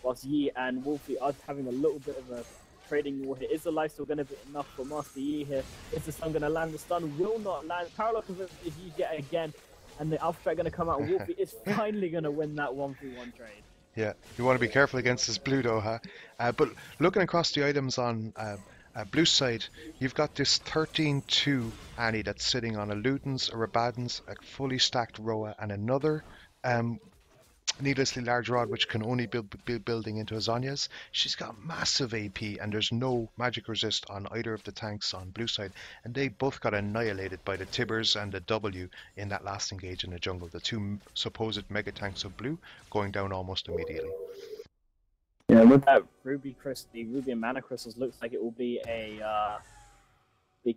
Whilst Yi and Wolfie are having a little bit of a trading war here. Is the life still going to be enough for Master Yi here? Is the stun going to land? The stun will not land. Parallel conversion is used yet again. And the Alpha Strike going to come out. Wolfie is finally going to win that 1v1 trade. Yeah, you want to be careful against this blue though, huh? But looking across the items on blue side, you've got this 13-2 Annie that's sitting on a Luden's, a Rabadon's, a fully stacked Roa, and another needlessly large rod which can only be building into a Zonya's. She's got massive AP, and there's no magic resist on either of the tanks on blue side, and they both got annihilated by the Tibbers and the W in that last engage in the jungle. The 2 supposed mega tanks of blue going down almost immediately. Yeah, with that Ruby and Mana Crystals, looks like it will be a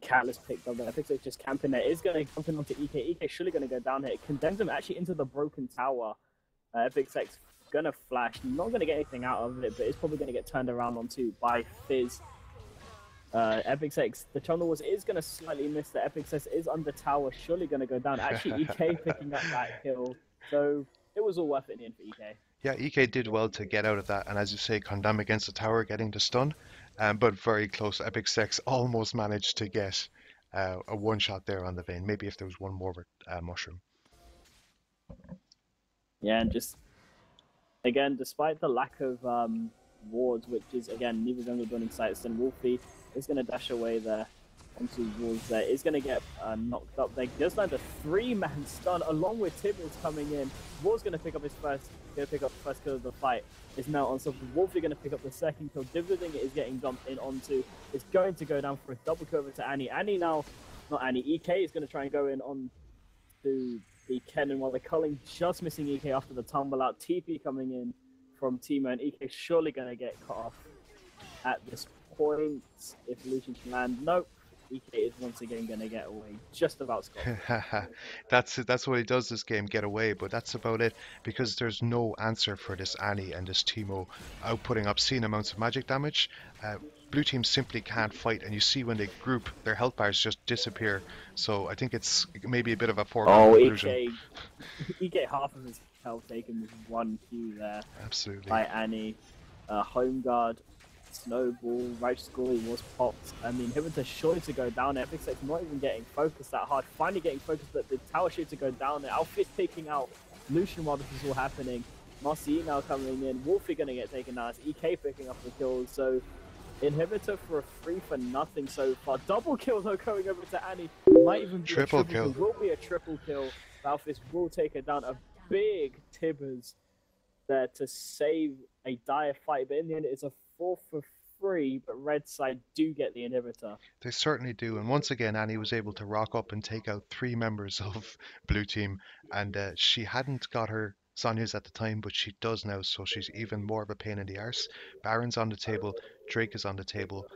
Catalyst picked up there. I think it's just camping there. Is going to jump in onto EK. EK surely going to go down here. It condemns him actually into the broken tower. Epic Sex gonna flash, not gonna get anything out of it, but it's probably gonna get turned around onto by Fizz. Epic Sex, the Channel Wars is gonna slightly miss the Epic Sex is under tower, surely gonna go down. Actually, EK picking up that kill, so it was all worth it in the end for EK. Yeah, EK did well to get out of that, and as you say, condemn against the tower, getting the stun, but very close. Epic Sex almost managed to get a 1-shot there on the Vayne. Maybe if there was one more mushroom. Yeah, and just, again, despite the lack of wards, which is, again, neither jungle joining sites, then Wolfie is going to dash away there onto Wolves there. Is going to get knocked up. They just land a three-man stun along with Tibbers coming in. Wolves going to pick up his first. Going to pick up the first kill of the fight. Is now on top of Wolfie going to pick up the second kill. Dividend is getting dumped in onto. It's going to go down for a double kill over to Annie. Annie now, not Annie. EK is going to try and go in on to the Kennen while they're culling, just missing EK after the tumble out. TP coming in from Timo, and EK surely going to get cut off at this point. If Lucian can land, nope. EK is once again going to get away, just about scot. That's what he does this game, get away, but that's about it because there's no answer for this Annie and this Teemo outputting obscene amounts of magic damage. Blue team simply can't fight, and you see when they group, their health bars just disappear. So I think it's maybe a bit of a foregone conclusion. EK half of his health taken with one Q there. Absolutely. By Annie. Home guard, snowball, right school was popped. I mean, inhibitor surely to go down there. Epic Six not even getting focused that hard. Finally getting focused, but the tower shoot to go down there. Alfie's taking out Lucian while this is all happening. Marcy now coming in. Wolfie gonna get taken out. It's EK picking up the kills. So inhibitor for a 3 for nothing so far. Double kill though going over to Annie. Might even be triple a triple kill. Will be a triple kill. Alphys will take it down. A big Tibbers there to save a dire fight, but in the end it's a 4 for 3, but red side do get the inhibitor. They certainly do, and once again Annie was able to rock up and take out 3 members of blue team, and she hadn't got her Sonya's at the time, but she does now, so she's even more of a pain in the arse. Baron's on the table, Drake is on the table,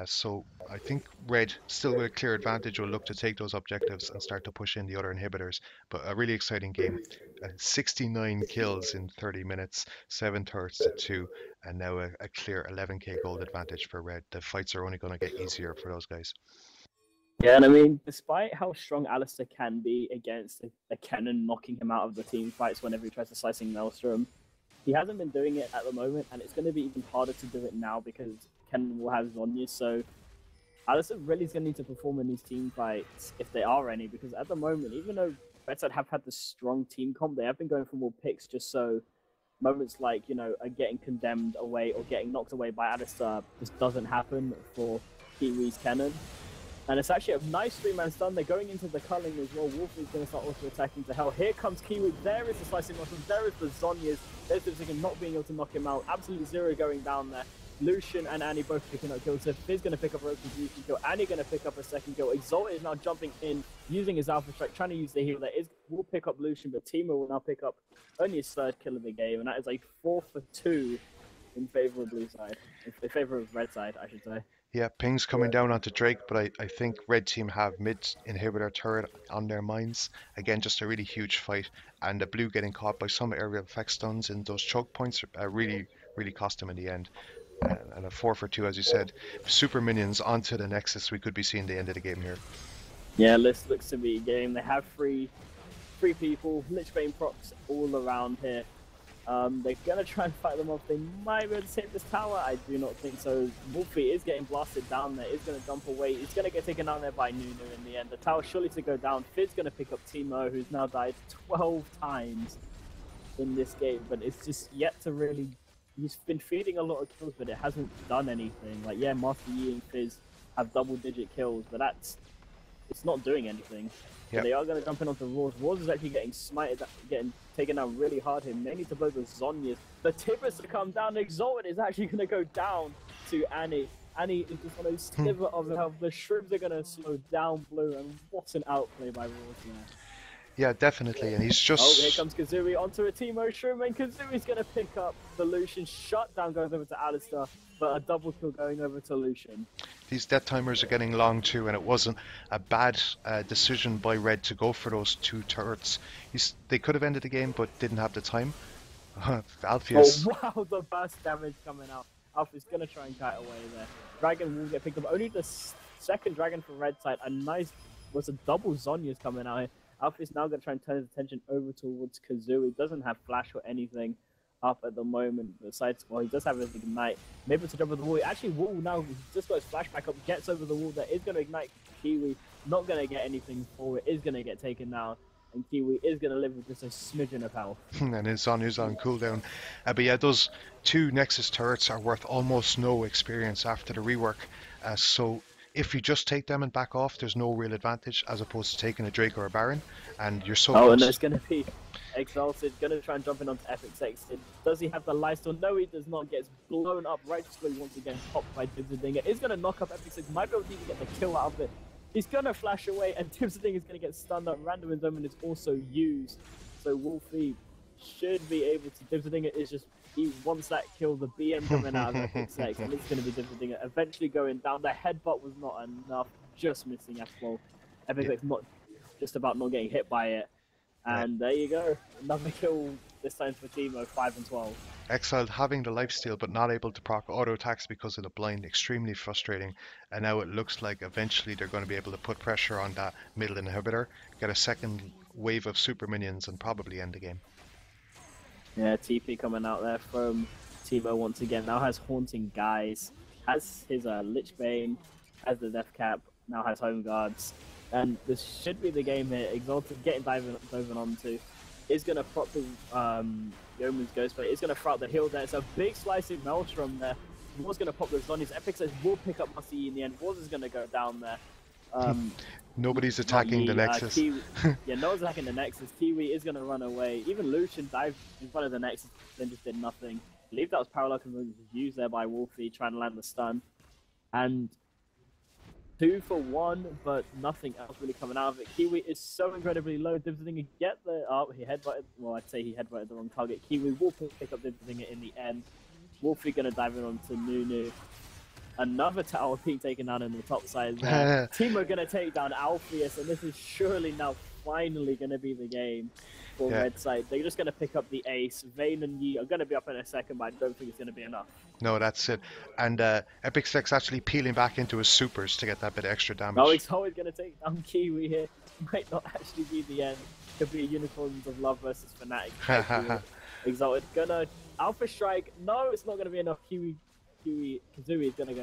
so I think Red, still with a clear advantage, will look to take those objectives and start to push in the other inhibitors. But a really exciting game. 69 kills in 30 minutes, 7 turrets to 2, and now a clear 11k gold advantage for Red. The fights are only going to get easier for those guys. Yeah, and I mean, despite how strong Alistair can be against a Kennen knocking him out of the team fights whenever he tries to slicing Maelstrom, he hasn't been doing it at the moment, and it's going to be even harder to do it now because Kennen will have Zhonya, so Alistair really is going to need to perform in these team fights, if there are any, because at the moment, even though Redside have had the strong team comp, they have been going for more picks just so moments like, you know, getting condemned away or getting knocked away by Alistair just doesn't happen for Kiwi's Kennen. And it's actually a nice 3-man stun. They're going into the culling as well. Wolf is going to start also attacking to hell. Here comes Kiwi. There is the slicing mushroom. There is the Zhonya's. There's the Ziggin not being able to knock him out. Absolutely zero going down there. Lucian and Annie both picking up kills. So Fizz going to pick up a Roku's kill. Annie going to pick up a second kill. Exalt is now jumping in, using his Alpha Strike, trying to use the heal. Will pick up Lucian, but Timo will now pick up only his 3rd kill of the game. And that is a 4 for 2 in favor of blue side. In favor of red side, I should say. Yeah, pings coming down onto Drake, but I think red team have mid inhibitor turret on their minds. Again, just a really huge fight, and the blue getting caught by some aerial effect stuns in those choke points really cost them in the end. And a 4 for 2, as you said. Super minions onto the Nexus. We could be seeing the end of the game here. Yeah, this looks to be a game. They have three people, Lichbane procs all around here. They're going to try and fight them off. They might be able to save this tower. I do not think so. Wolfie is getting blasted down there. Is going to dump away. He's going to get taken down there by Nunu in the end. The tower surely to go down. Fizz going to pick up Timo, who's now died 12 times in this game. But it's just yet to really... He's been feeding a lot of kills, but it hasn't done anything. Like, yeah, Master Yi and Fizz have double-digit kills, but it's not doing anything. Yep. So they are going to jump in onto Roars. Roars is actually getting smited, getting taken down really hard here. Mainly to blow the Zhonya's. The Tibbers to come down. Exalted is actually going to go down to Annie. Annie is just on a sliver of health. The Shrooms are going to slow down Blue, and what an outplay by Roars there. Yeah, definitely, and he's just... Oh, here comes Kazooie onto a Timo Shroom, and Kazooie's going to pick up the Lucian. Shutdown goes over to Alistair, but a double kill going over to Lucian. These death timers are getting long too, and it wasn't a bad decision by Red to go for those 2 turrets. They could have ended the game, but didn't have the time. Alpheus. Oh, wow, the burst damage coming out. Alpheus going to try and kite away there. Dragon will get picked up. Only the second dragon from Red side. A nice... was a double Zhonya's coming out here. Alpha's now going to try and turn his attention over towards Kazooie. Doesn't have flash or anything up at the moment. Besides, well, he does have his ignite. Maybe to jump over the wall. He actually will now. He just got his flashback up, gets over the wall. There is going to ignite Kiwi. Not going to get anything for it. Is going to get taken now. And Kiwi is going to live with just a smidgen of health. And his on cooldown. But yeah, those 2 Nexus turrets are worth almost no experience after the rework. So if you just take them and back off, there's no real advantage as opposed to taking a Drake or a Baron, and you're so Oh, and there's close. going to be Exalted, going to try and jump in onto Epic Sexton. Does he have the lifesteal? No, he does not. Gets blown up righteously once again, popped by Dibsadinger. Is going to knock up Epic Sexton. Might be able to even get the kill out of it. He's going to flash away, and Dibsadinger is going to get stunned up. Random Endowment is also used. So Wolfie should be able to. Dibsadinger is just. He wants that kill, the BM coming out of Epic Sex, and it's going to be Dibsadinger eventually going down. The headbutt was not enough, just missing as well. Epic Yeah, Sex not just about not getting hit by it. yeah. And there you go. Another kill, this time for Timo, 5 and 12. Exiled having the lifesteal but not able to proc auto attacks because of the blind, extremely frustrating. And now it looks like eventually they're going to be able to put pressure on that middle inhibitor, get a second wave of super minions, and probably end the game. Yeah, TP coming out there from Timo once again. Now has Haunting Guys, has his Lich Bane, has the Death Cap, now has Home Guards. And this should be the game here. Exalted getting diving onto. Is going to prop his Yomu's Ghost Blade. Is going to throw out the heal there. It's a big slicing Maelstrom there. Was going to pop those Zonies. Epic says will pick up Musty in the end. Was is going to go down there. Nobody's Not attacking the Yi, Nexus. Kiwi, yeah, no one's attacking the Nexus. Kiwi is going to run away. Even Lucian dived in front of the Nexus, then just did nothing. I believe that was parallel conversion used there by Wolfie trying to land the stun. And 2 for 1, but nothing else really coming out of it. Kiwi is so incredibly low. Dibsadinger get the... Oh, he headbutted... Well, I'd say he headbutted the wrong target. Kiwi will pick up Dibsadinger in the end. Wolfie going to dive in onto Nunu. Another tower being taken down in the top side there. Timo going to take down Alpheus, and this is surely now finally going to be the game for Yeah. Red side. They're just going to pick up the ace. Vayne and Yi are going to be up in a second, but I don't think it's going to be enough. No, that's it. And Epic Sex actually peeling back into his supers to get that bit of extra No, damage. he's always going to take down Kiwi here. Might not actually be the end. Could be a Unicorns of Love versus Fnatic. Exalted gonna Alpha Strike. No, it's not going to be enough. Kazooie is gonna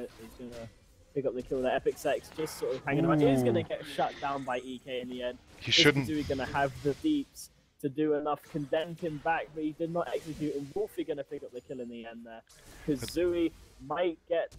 pick up the kill there. Epic Sex just sort of hanging around. He's gonna get shut down by EK in the end. He shouldn't. Kazooie gonna have the deeps to do enough, condemn him back, but he did not execute. And Wolfie gonna pick up the kill in the end there. Kazooie might get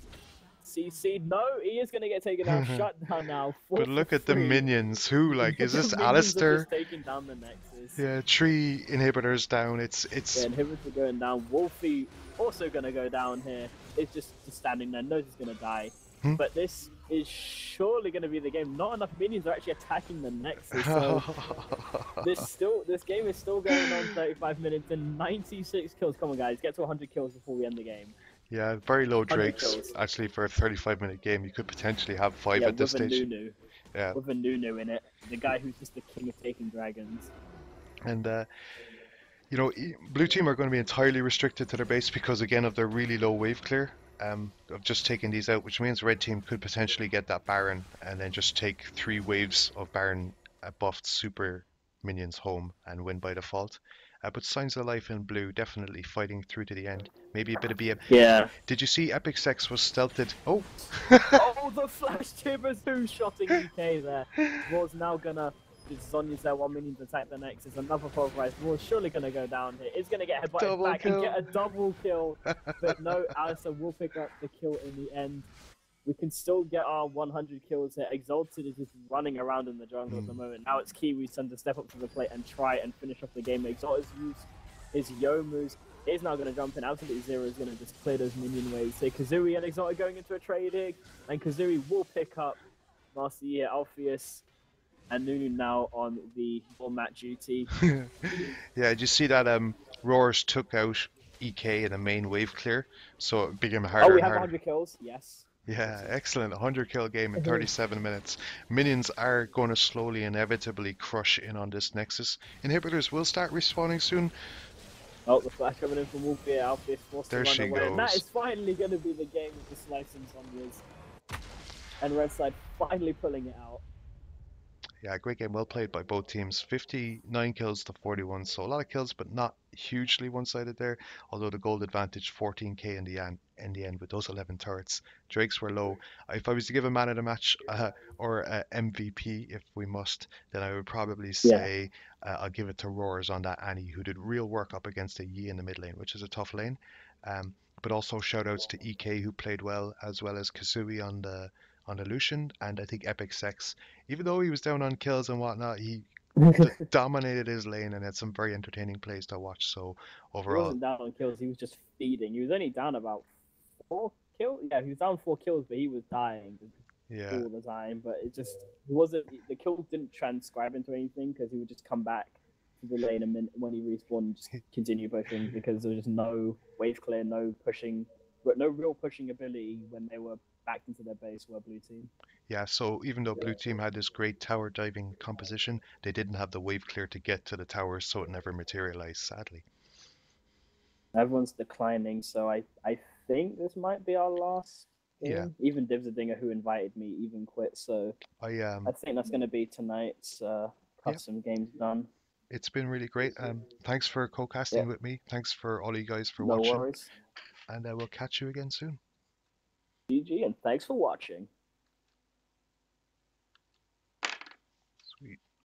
CC'd. No, he is gonna get taken out, shut down now. But look at the minions. Who, like, is this Alistair? Taking down the Nexus. Yeah, 3 inhibitors down. Yeah, inhibitors are going down. Wolfie also gonna go down here. It's just standing there, knows he's gonna die. But this is surely gonna be the game. Not enough minions are actually attacking the Nexus. So this game is still going on 35 minutes and 96 kills. Come on guys, get to 100 kills before we end the game. Yeah, very low 100 Drakes. kills. Actually, for a 35-minute game, you could potentially have 5 Yeah, at this with a stage. Nunu. Yeah, With a Nunu in it. The guy who's just the king of taking dragons. and you know, blue team are going to be entirely restricted to their base because again of their really low wave clear. Of just taking these out, which means red team could potentially get that Baron and then just take 3 waves of Baron buffed super minions home and win by default. But signs of life in blue, definitely fighting through to the end. Maybe a bit of BM. Yeah. Did you see Epic Sex was stealthed? Oh! Oh, the flash timbers who shotting EK there. Was now gonna. Sonya's there, 1 minion to attack the Nexus. Another pulverized War's surely gonna go down here. It's gonna get headbutted Double back kill. and get a double kill. But no, Alistair will pick up the kill in the end. We can still get our 100 kills here. Exalted is just running around in the jungle at the moment. Now it's Kiwi's turn to step up to the plate and try and finish off the game. Exalted's use his Yomu's. He's now going to jump in. Absolutely Zero is going to just clear those minion waves. So Kazooie and Exalted going into a trading. And Kazooie will pick up Master Yi, Alpheus, and Nunu now on the ball mat duty. Yeah, did you see that Roars took out EK in the main wave clear, so it became harder Oh, we and have harder. 100 kills. Yes. Yeah, excellent. 100 kill game in 37 minutes. Minions are going to slowly, inevitably crush in on this Nexus. Inhibitors will start respawning soon. Oh, the flash coming in from Wolfie. Alpheus forced There to run she away. And that goes. is finally going to be the game of the slicing zombies. And Red Side finally pulling it out. Yeah, great game. Well played by both teams. 59 kills to 41, so a lot of kills, but not hugely one-sided there. Although the gold advantage 14k in the end with those 11 turrets. Drakes were low. If I was to give a man of the match or MVP, if we must, then I would probably say I'll give it to Roars on that Annie, who did real work up against a Yi in the mid lane, which is a tough lane. But also shout outs to EK, who played well as Kazooie on the Lucian, and I think Epic Sex. Even though he was down on kills and whatnot, he dominated his lane and had some very entertaining plays to watch. So He overall, wasn't down on kills. He was just feeding. He was only down about 4 kills. Yeah, he was down 4 kills, but he was dying yeah, all the time. But it just he wasn't. The kills didn't transcribe into anything because he would just come back to the lane a minute when he respawned and just continue pushing because there was just no wave clear, no pushing, but no real pushing ability when they were back into their base. Were blue team. yeah. So even though blue team had this great tower diving composition, they didn't have the wave clear to get to the towers, so it never materialized, sadly. Everyone's declining, so I think this might be our last Yeah, game. Even Divsidinger, who invited me, even quit. So I I think that's going to be tonight's yeah, custom games done. it's been really great. Thanks for Yeah, co-casting with me. Thanks for all you guys for no watching, worries. and I will catch you again soon. GG, and thanks for watching.